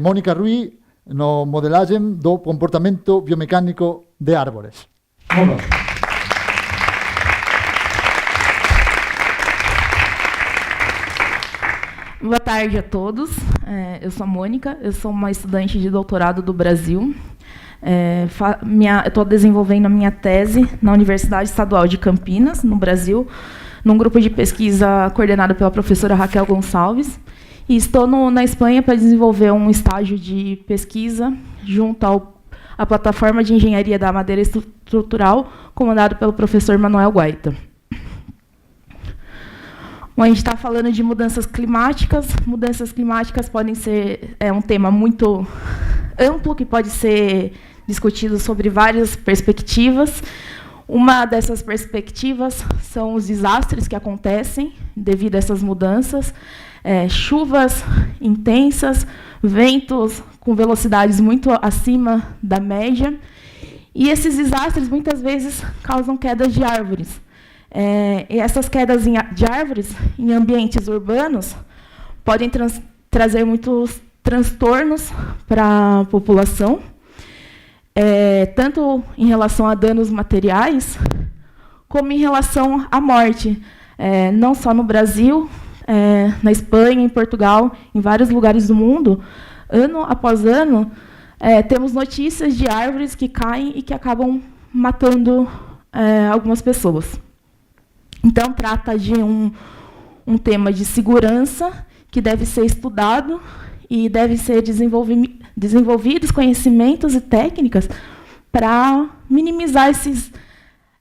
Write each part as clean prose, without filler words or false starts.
Mónica Ruiz, no modelagem do comportamento biomecânico de árvores. Vamos. Boa tarde a todos. Eu sou a Mônica, eu sou uma estudante de doutorado do Brasil. Eu estou desenvolvendo a minha tese na Universidade Estadual de Campinas, no Brasil, num grupo de pesquisa coordenado pela professora Raquel Gonçalves. E estou na Espanha para desenvolver um estágio de pesquisa junto à plataforma de engenharia da madeira estrutural, comandado pelo professor Manuel Guaita. Bom, a gente está falando de mudanças climáticas. Mudanças climáticas podem ser um tema muito amplo, que pode ser discutido sobre várias perspectivas. Uma dessas perspectivas são os desastres que acontecem devido a essas mudanças, chuvas intensas, ventos com velocidades muito acima da média. E esses desastres, muitas vezes, causam quedas de árvores. E essas quedas de árvores em ambientes urbanos podem trazer muitos transtornos para a população, tanto em relação a danos materiais, como em relação à morte, não só no Brasil, na Espanha, em Portugal, em vários lugares do mundo. Ano após ano, temos notícias de árvores que caem e que acabam matando algumas pessoas. Então, trata de um tema de segurança que deve ser estudado e deve ser desenvolvidos conhecimentos e técnicas para minimizar esses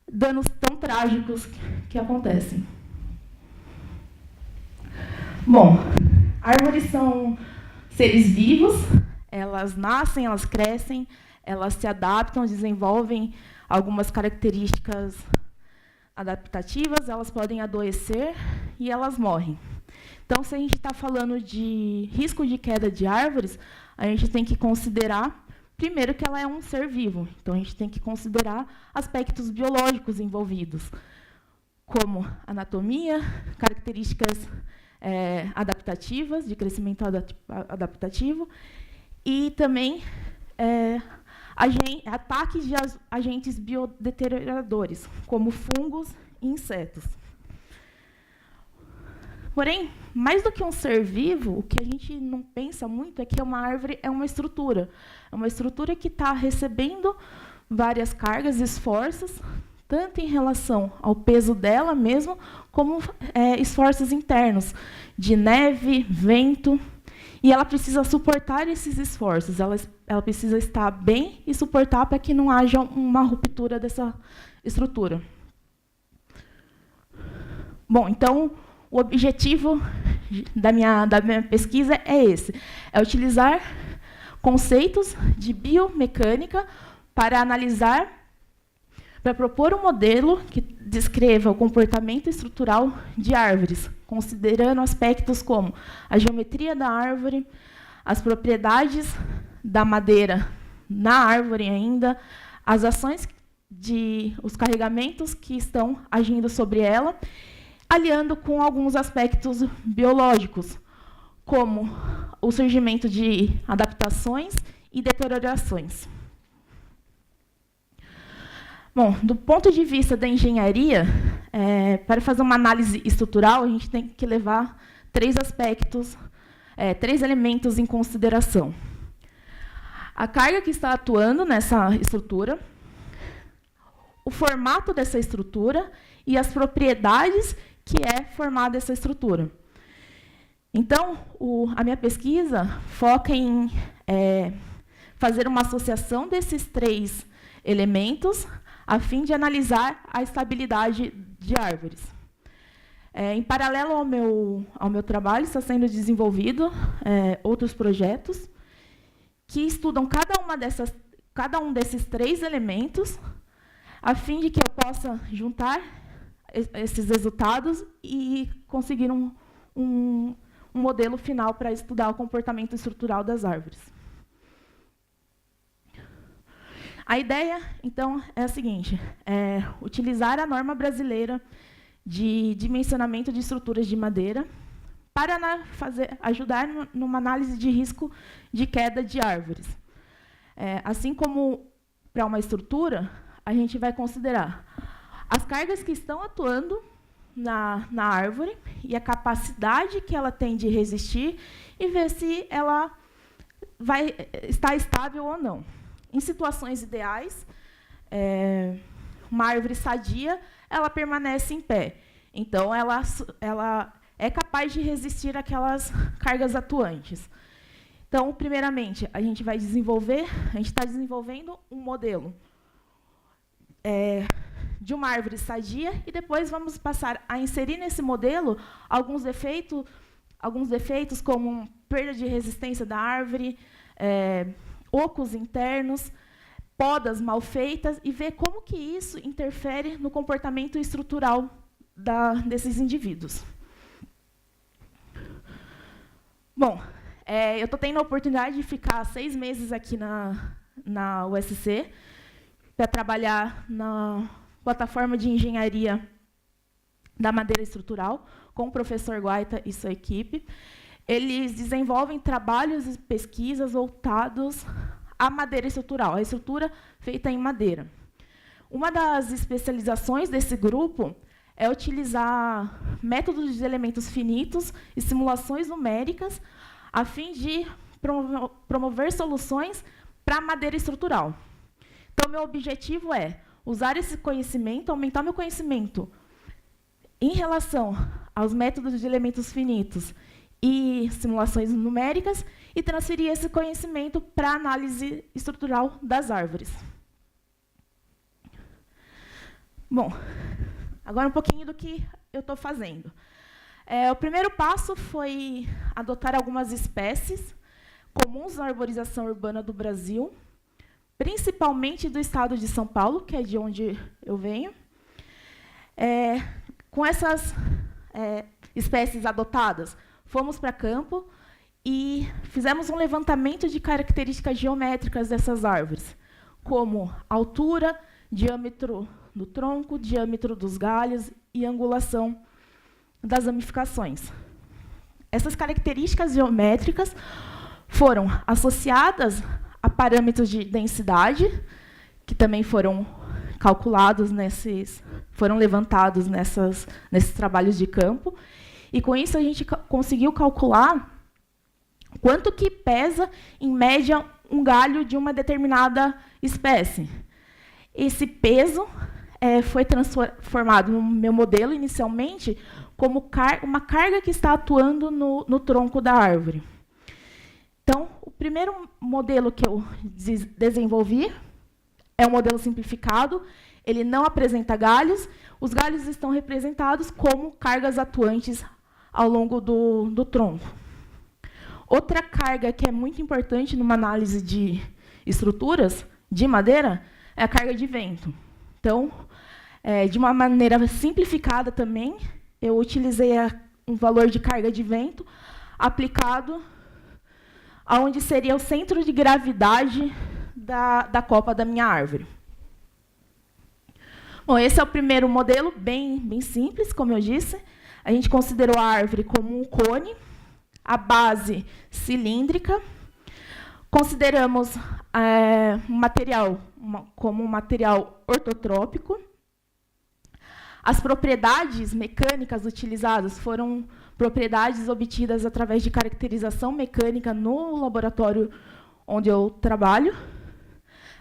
danos tão trágicos que acontecem. Bom, árvores são seres vivos, elas nascem, elas crescem, elas se adaptam, desenvolvem algumas características adaptativas, elas podem adoecer e elas morrem. Então, se a gente está falando de risco de queda de árvores, a gente tem que considerar, primeiro, que ela é um ser vivo. Então, a gente tem que considerar aspectos biológicos envolvidos, como anatomia, características adaptativas, de crescimento adaptativo, e também ataques de agentes biodeterioradores, como fungos e insetos. Porém, mais do que um ser vivo, o que a gente não pensa muito é que uma árvore é uma estrutura. É uma estrutura que está recebendo várias cargas e esforços, tanto em relação ao peso dela mesmo, como esforços internos, de neve, vento. E ela precisa suportar esses esforços, ela precisa estar bem e suportar para que não haja uma ruptura dessa estrutura. Bom, então, o objetivo da minha pesquisa é esse, é utilizar conceitos de biomecânica para analisar, para propor um modelo que descreva o comportamento estrutural de árvores, considerando aspectos como a geometria da árvore, as propriedades da madeira na árvore ainda, as ações os carregamentos que estão agindo sobre ela, aliando com alguns aspectos biológicos, como o surgimento de adaptações e deteriorações. Bom, do ponto de vista da engenharia, para fazer uma análise estrutural, a gente tem que levar três aspectos, três elementos em consideração. A carga que está atuando nessa estrutura, o formato dessa estrutura e as propriedades que é formada essa estrutura. Então, a minha pesquisa foca em fazer uma associação desses três elementos a fim de analisar a estabilidade de árvores. Em paralelo ao meu trabalho, está sendo desenvolvido outros projetos que estudam cada um desses três elementos, a fim de que eu possa juntar esses resultados e conseguir um modelo final para estudar o comportamento estrutural das árvores. A ideia, então, é a seguinte: utilizar a norma brasileira de dimensionamento de estruturas de madeira para ajudar numa análise de risco de queda de árvores. Assim como para uma estrutura, a gente vai considerar as cargas que estão atuando na árvore e a capacidade que ela tem de resistir e ver se ela vai estar estável ou não. Em situações ideais, uma árvore sadia, ela permanece em pé. Então, ela é capaz de resistir àquelas cargas atuantes. Então, primeiramente, a gente está desenvolvendo um modelo de uma árvore sadia e depois vamos passar a inserir nesse modelo alguns defeitos como perda de resistência da árvore, ocos internos, podas mal feitas e ver como que isso interfere no comportamento estrutural desses indivíduos. Bom, eu estou tendo a oportunidade de ficar 6 meses aqui na USC para trabalhar na plataforma de engenharia da madeira estrutural com o professor Guaita e sua equipe. Eles desenvolvem trabalhos e pesquisas voltados à madeira estrutural, a estrutura feita em madeira. Uma das especializações desse grupo é utilizar métodos de elementos finitos e simulações numéricas a fim de promover soluções para a madeira estrutural. Então, meu objetivo é usar esse conhecimento, aumentar meu conhecimento em relação aos métodos de elementos finitos e simulações numéricas e transferir esse conhecimento para a análise estrutural das árvores. Bom, agora um pouquinho do que eu estou fazendo. O primeiro passo foi adotar algumas espécies comuns na arborização urbana do Brasil, principalmente do estado de São Paulo, que é de onde eu venho. Com essas espécies adotadas, fomos para campo e fizemos um levantamento de características geométricas dessas árvores, como altura, diâmetro do tronco, diâmetro dos galhos e angulação das ramificações. Essas características geométricas foram associadas a parâmetros de densidade, que também foram calculados foram levantados nesses trabalhos de campo, e com isso a gente conseguiu calcular quanto que pesa, em média, um galho de uma determinada espécie. Esse peso foi transformado no meu modelo, inicialmente, como uma carga que está atuando no tronco da árvore. Então, o primeiro modelo que eu desenvolvi é um modelo simplificado, ele não apresenta galhos, os galhos estão representados como cargas atuantes ao longo do tronco. Outra carga que é muito importante numa análise de estruturas de madeira é a carga de vento. Então, de uma maneira simplificada também, eu utilizei um valor de carga de vento aplicado aonde seria o centro de gravidade da copa da minha árvore. Bom, esse é o primeiro modelo, bem simples, como eu disse. A gente considerou a árvore como um cone, a base cilíndrica. Consideramos o material como um material ortotrópico. As propriedades mecânicas utilizadas foram propriedades obtidas através de caracterização mecânica no laboratório onde eu trabalho.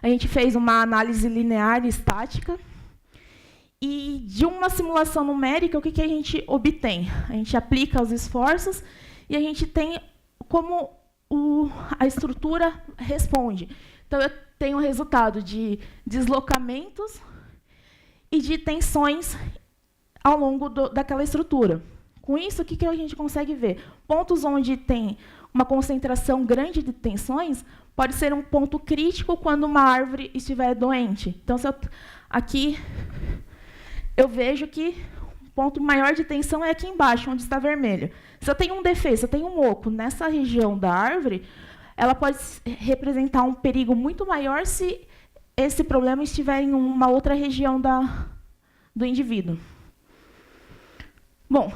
A gente fez uma análise linear e estática. E de uma simulação numérica, o que a gente obtém? A gente aplica os esforços e a gente tem como a estrutura responde. Então, eu tenho o resultado de deslocamentos e de tensões ao longo daquela estrutura. Com isso, o que a gente consegue ver? Pontos onde tem uma concentração grande de tensões pode ser um ponto crítico quando uma árvore estiver doente. Então, aqui eu vejo que o ponto maior de tensão é aqui embaixo, onde está vermelho. Se eu tenho um defeito, se eu tenho um oco nessa região da árvore, ela pode representar um perigo muito maior se esse problema estiver em uma outra região do indivíduo. Bom,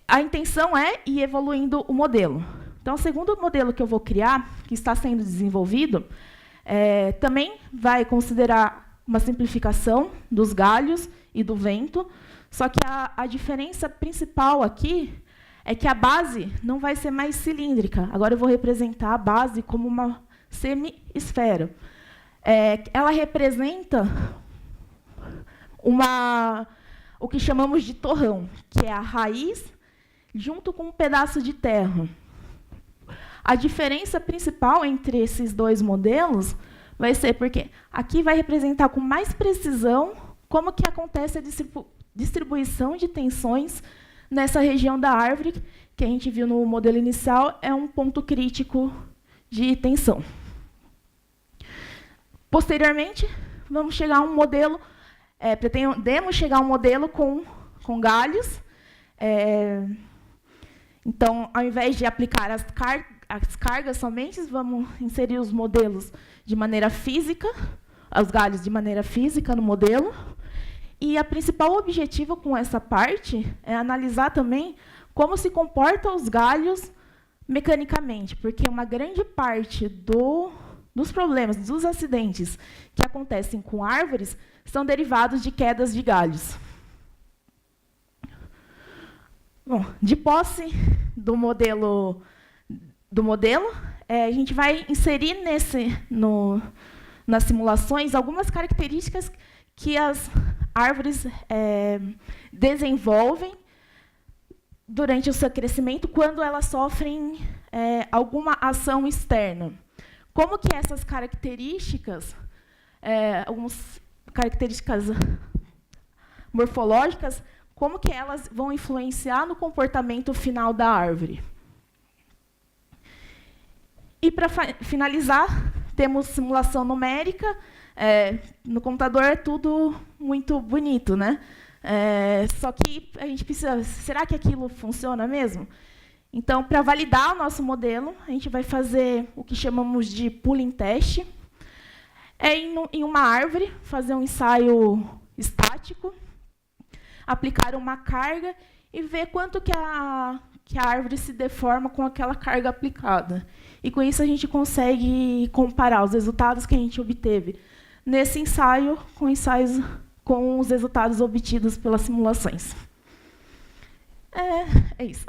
a intenção é ir evoluindo o modelo. Então, o segundo modelo que eu vou criar, que está sendo desenvolvido, também vai considerar uma simplificação dos galhos e do vento, só que a diferença principal aqui é que a base não vai ser mais cilíndrica. Agora eu vou representar a base como uma semi-esfera. Ela representa o que chamamos de torrão, que é a raiz junto com um pedaço de terra. A diferença principal entre esses dois modelos vai ser porque aqui vai representar com mais precisão como que acontece a distribuição de tensões nessa região da árvore, que a gente viu no modelo inicial, é um ponto crítico de tensão. Posteriormente, vamos chegar a um modelo, pretendemos chegar a um modelo com galhos. Então, ao invés de aplicar as cargas somente, vamos inserir os modelos de maneira física, os galhos de maneira física no modelo. E o principal objetivo com essa parte é analisar também como se comportam os galhos mecanicamente, porque uma grande parte dos problemas, dos acidentes que acontecem com árvores, são derivados de quedas de galhos. Bom, de posse do modelo, a gente vai inserir nas simulações algumas características que as árvores desenvolvem durante o seu crescimento quando elas sofrem alguma ação externa. Como que essas características, algumas características morfológicas, como que elas vão influenciar no comportamento final da árvore? E, para finalizar, temos simulação numérica. No computador é tudo muito bonito, né? Só que a gente precisa... Será que aquilo funciona mesmo? Então, para validar o nosso modelo, a gente vai fazer o que chamamos de pooling test. Em uma árvore, fazer um ensaio estático, aplicar uma carga e ver quanto que a árvore se deforma com aquela carga aplicada. E, com isso, a gente consegue comparar os resultados que a gente obteve nesse ensaio com os resultados obtidos pelas simulações. É isso.